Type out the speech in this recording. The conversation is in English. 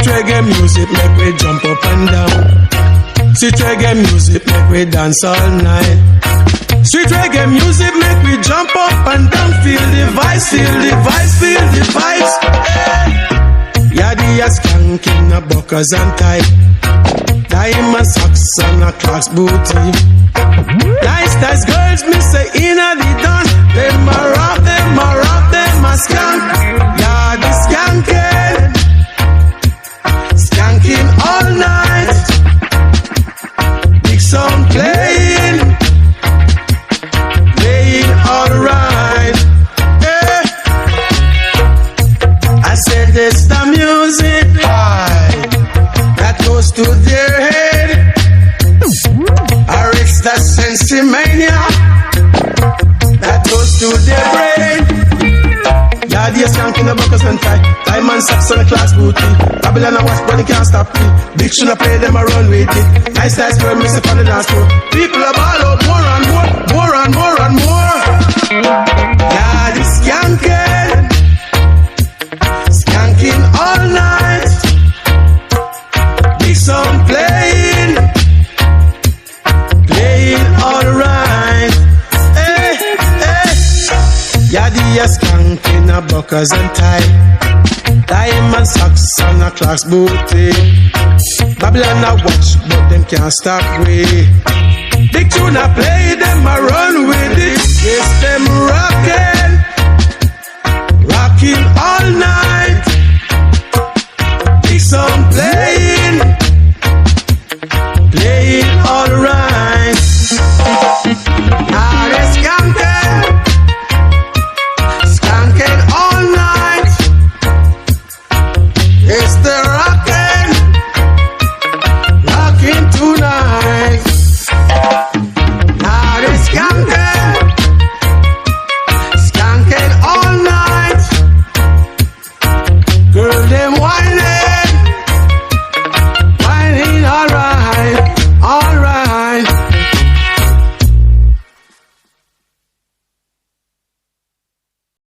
Sweet reggae music make we jump up and down. Sweet reggae music make we dance all night. Sweet reggae music make we jump up and down. Feel the vibes, feel the vibes, feel the vibes. Yadi a skanking, a buckers and tie. Diamond socks and a Clark's booty. Nice girls, me say inna the dance. Them a rock, them a rock, them a skank. Yadi skanking, skanking all night. Big sound playing, playing alright. Yeah. I said this the music that goes to their head, or it's the sensimania that goes to their brain. Yeah, the skanking the buckers and tie. Diamond socks on the Clark's booty. Babylon a watch but they can't stop me. Big should play them a run with it. Nice girl miss up on the dance floor. People are ball out more and more, more and more and more. Yeah, the skanking, skanking all night. Big sound playing, playing alright. Hey, hey. Yeah, the skanking a buckers and tie. Diamond socks and a Clark's booty. Babylon a watch, but them can't stop we. Big tune a play, them a run with it. Yes, them rocking, rocking all night.